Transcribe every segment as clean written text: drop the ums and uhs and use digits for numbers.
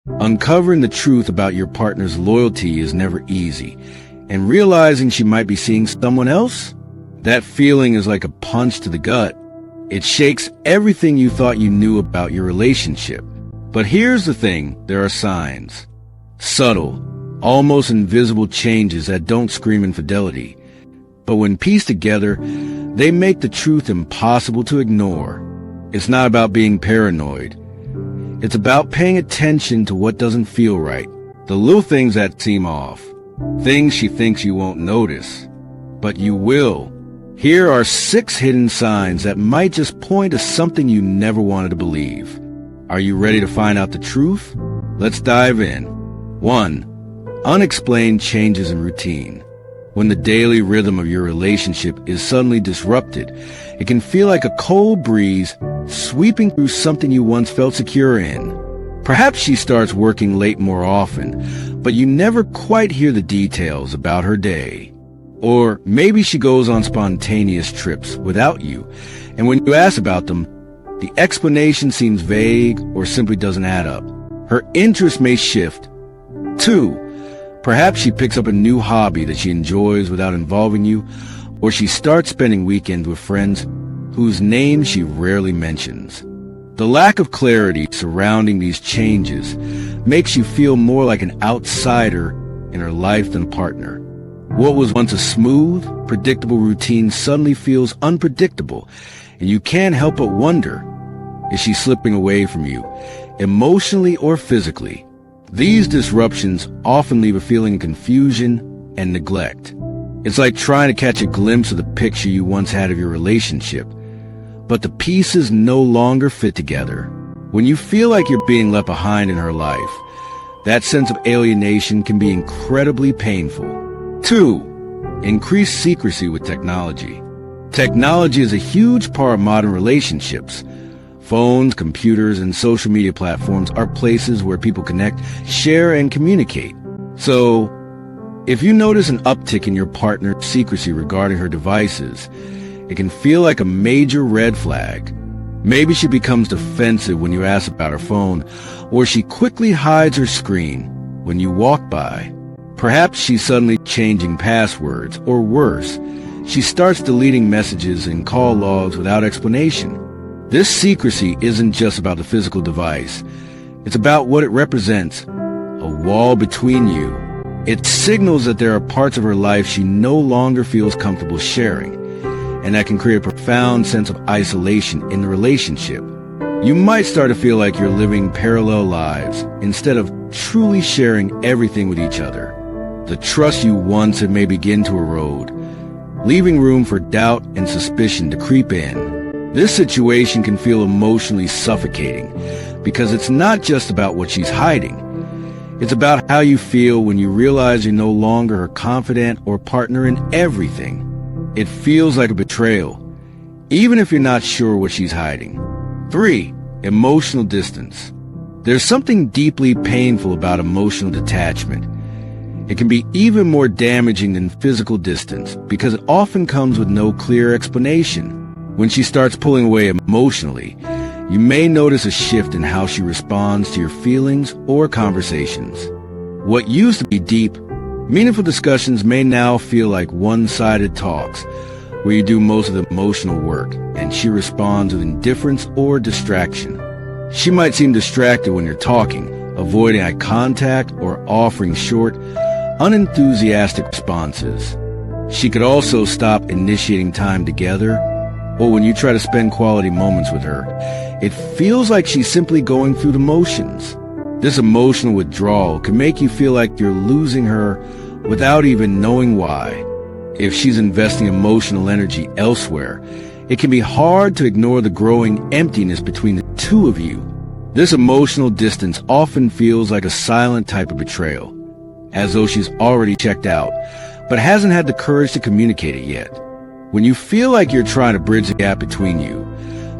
Uncovering the truth about your partner's loyalty is never easy, and realizing she might be seeing someone else, that feeling is like a punch to the gut. It shakes everything you thought you knew about your relationship. But here's the thing, there are signs. Subtle, almost invisible changes that don't scream infidelity. But when pieced together, they make the truth impossible to ignore. It's not about being paranoid. It's about paying attention to what doesn't feel right. The little things that seem off. Things she thinks you won't notice. But you will. Here are 6 hidden signs that might just point to something you never wanted to believe. Are you ready to find out the truth? Let's dive in. 1. Unexplained changes in routine. When the daily rhythm of your relationship is suddenly disrupted, it can feel like a cold breeze sweeping through something you once felt secure in. Perhaps she starts working late more often, but you never quite hear the details about her day. Or maybe she goes on spontaneous trips without you, and when you ask about them, the explanation seems vague or simply doesn't add up. Her interest may shift. 2. Perhaps she picks up a new hobby that she enjoys without involving you, or she starts spending weekends with friends whose names she rarely mentions. The lack of clarity surrounding these changes makes you feel more like an outsider in her life than a partner. What was once a smooth, predictable routine suddenly feels unpredictable, and you can't help but wonder, is she slipping away from you, emotionally or physically? These disruptions often leave a feeling of confusion and neglect. It's like trying to catch a glimpse of the picture you once had of your relationship, but the pieces no longer fit together. When you feel like you're being left behind in her life, that sense of alienation can be incredibly painful. 2. Increased secrecy with technology. Technology is a huge part of modern relationships. Phones, computers, and social media platforms are places where people connect, share, and communicate. So, if you notice an uptick in your partner's secrecy regarding her devices, it can feel like a major red flag. Maybe she becomes defensive when you ask about her phone, or she quickly hides her screen when you walk by. Perhaps she's suddenly changing passwords, or worse, she starts deleting messages and call logs without explanation. This secrecy isn't just about the physical device. It's about what it represents, a wall between you. It signals that there are parts of her life she no longer feels comfortable sharing, and that can create a profound sense of isolation in the relationship. You might start to feel like you're living parallel lives instead of truly sharing everything with each other. The trust you once had may begin to erode, leaving room for doubt and suspicion to creep in. This situation can feel emotionally suffocating because it's not just about what she's hiding. It's about how you feel when you realize you're no longer her confidant or partner in everything. It feels like a betrayal, even if you're not sure what she's hiding. 3. Emotional distance. There's something deeply painful about emotional detachment. It can be even more damaging than physical distance because it often comes with no clear explanation. When she starts pulling away emotionally, you may notice a shift in how she responds to your feelings or conversations. What used to be deep, meaningful discussions may now feel like one-sided talks, where you do most of the emotional work, and she responds with indifference or distraction. She might seem distracted when you're talking, avoiding eye contact or offering short, unenthusiastic responses. She could also stop initiating time together, or when you try to spend quality moments with her, it feels like she's simply going through the motions. This emotional withdrawal can make you feel like you're losing her without even knowing why. If she's investing emotional energy elsewhere, it can be hard to ignore the growing emptiness between the two of you. This emotional distance often feels like a silent type of betrayal, as though she's already checked out, but hasn't had the courage to communicate it yet. When you feel like you're trying to bridge the gap between you,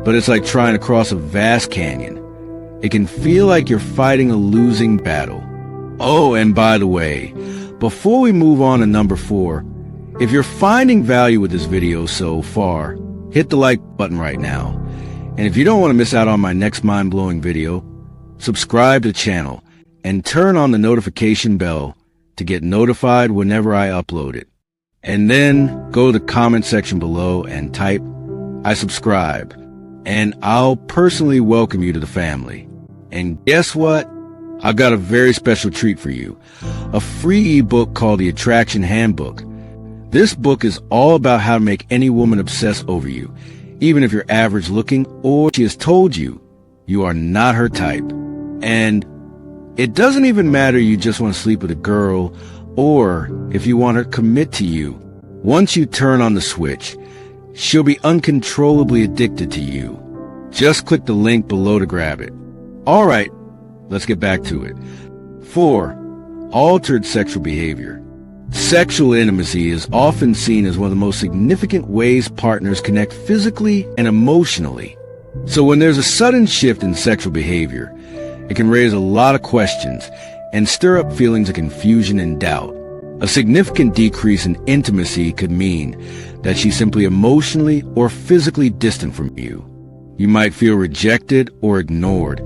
but it's like trying to cross a vast canyon, it can feel like you're fighting a losing battle. Oh, and by the way, before we move on to number 4, if you're finding value with this video so far, hit the like button right now. And if you don't want to miss out on my next mind-blowing video, subscribe to the channel and turn on the notification bell to get notified whenever I upload it. And then go to the comment section below and type, "I subscribe," and I'll personally welcome you to the family. And guess what? I've got a very special treat for you. A free ebook called The Attraction Handbook. This book is all about how to make any woman obsess over you, even if you're average looking or she has told you you are not her type. And it doesn't even matter you just want to sleep with a girl or if you want her to commit to you. Once you turn on the switch, she'll be uncontrollably addicted to you. Just click the link below to grab it. All right, let's get back to it. 4. Altered sexual behavior. Sexual intimacy is often seen as one of the most significant ways partners connect physically and emotionally. So when there's a sudden shift in sexual behavior, it can raise a lot of questions and stir up feelings of confusion and doubt. A significant decrease in intimacy could mean that she's simply emotionally or physically distant from you. You might feel rejected or ignored,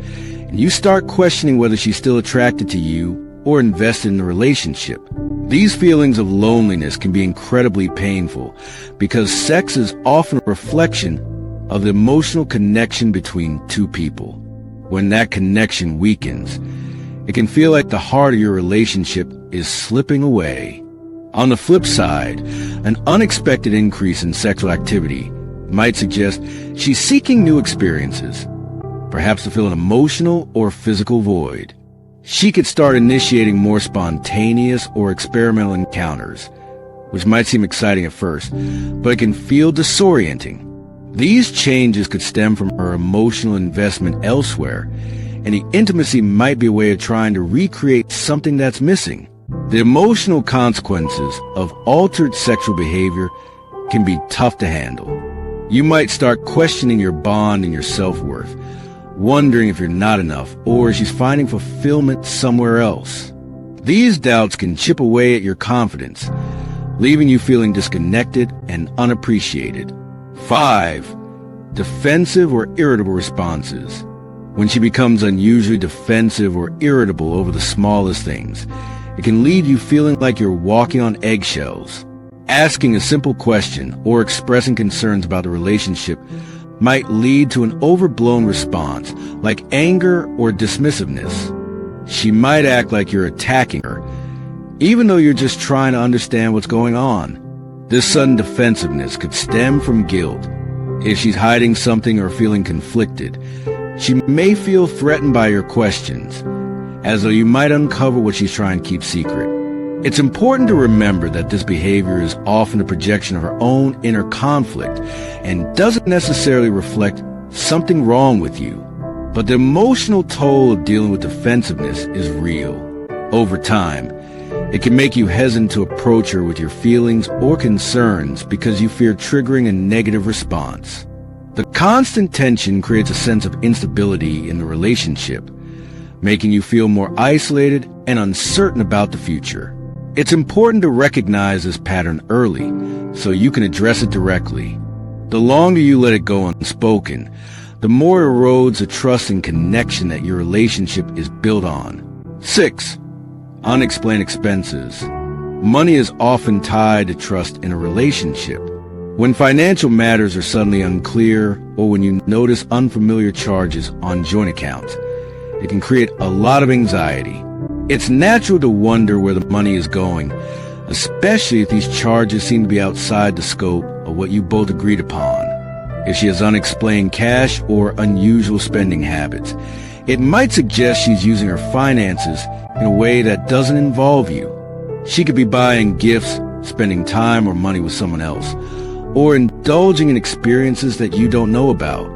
and you start questioning whether she's still attracted to you or invested in the relationship. These feelings of loneliness can be incredibly painful because sex is often a reflection of the emotional connection between two people. When that connection weakens, it can feel like the heart of your relationship is slipping away. On the flip side, an unexpected increase in sexual activity might suggest she's seeking new experiences, perhaps to fill an emotional or physical void. She could start initiating more spontaneous or experimental encounters, which might seem exciting at first, but it can feel disorienting. These changes could stem from her emotional investment elsewhere, and the intimacy might be a way of trying to recreate something that's missing. The emotional consequences of altered sexual behavior can be tough to handle. You might start questioning your bond and your self-worth, wondering if you're not enough or she's finding fulfillment somewhere else. These doubts can chip away at your confidence, leaving you feeling disconnected and unappreciated. 5. Defensive or irritable responses. When she becomes unusually defensive or irritable over the smallest things, it can leave you feeling like you're walking on eggshells. Asking a simple question or expressing concerns about the relationship might lead to an overblown response, like anger or dismissiveness. She might act like you're attacking her, even though you're just trying to understand what's going on. This sudden defensiveness could stem from guilt. If she's hiding something or feeling conflicted, she may feel threatened by your questions, as though you might uncover what she's trying to keep secret. It's important to remember that this behavior is often a projection of her own inner conflict and doesn't necessarily reflect something wrong with you. But the emotional toll of dealing with defensiveness is real. Over time, it can make you hesitant to approach her with your feelings or concerns because you fear triggering a negative response. The constant tension creates a sense of instability in the relationship, making you feel more isolated and uncertain about the future. It's important to recognize this pattern early so you can address it directly. The longer you let it go unspoken, the more it erodes the trust and connection that your relationship is built on. 6. Unexplained expenses. Money is often tied to trust in a relationship. When financial matters are suddenly unclear or when you notice unfamiliar charges on joint accounts, it can create a lot of anxiety. It's natural to wonder where the money is going, especially if these charges seem to be outside the scope of what you both agreed upon. If she has unexplained cash or unusual spending habits, it might suggest she's using her finances in a way that doesn't involve you. She could be buying gifts, spending time or money with someone else, or indulging in experiences that you don't know about.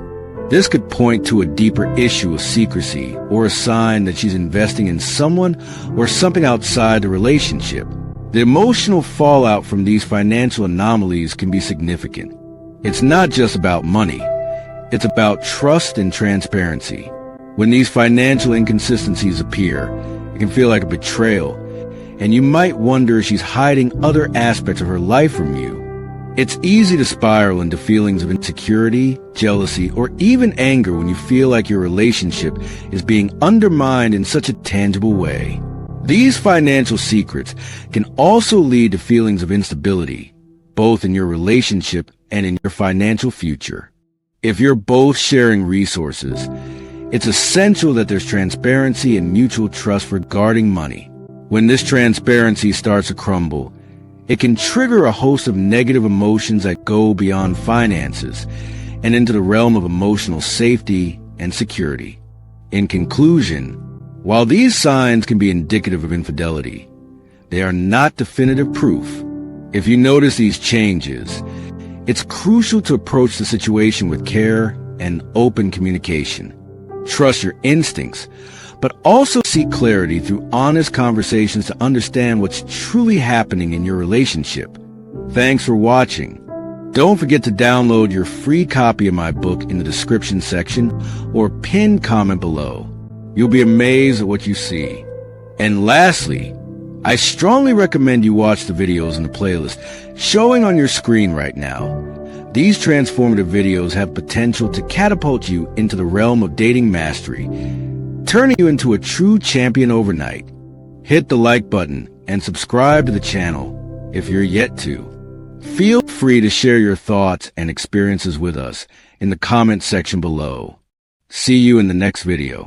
This could point to a deeper issue of secrecy or a sign that she's investing in someone or something outside the relationship. The emotional fallout from these financial anomalies can be significant. It's not just about money. It's about trust and transparency. When these financial inconsistencies appear, it can feel like a betrayal, and you might wonder if she's hiding other aspects of her life from you. It's easy to spiral into feelings of insecurity, jealousy, or even anger when you feel like your relationship is being undermined in such a tangible way. These financial secrets can also lead to feelings of instability, both in your relationship and in your financial future. If you're both sharing resources, it's essential that there's transparency and mutual trust regarding money. When this transparency starts to crumble, it can trigger a host of negative emotions that go beyond finances and into the realm of emotional safety and security. In conclusion, while these signs can be indicative of infidelity, they are not definitive proof. If you notice these changes, it's crucial to approach the situation with care and open communication. Trust your instincts, but also seek clarity through honest conversations to understand what's truly happening in your relationship. Thanks for watching. Don't forget to download your free copy of my book in the description section or pinned comment below. You'll be amazed at what you see. And lastly, I strongly recommend you watch the videos in the playlist showing on your screen right now. These transformative videos have potential to catapult you into the realm of dating mastery, turning you into a true champion overnight. Hit the like button and subscribe to the channel if you're yet to. Feel free to share your thoughts and experiences with us in the comment section below. See you in the next video.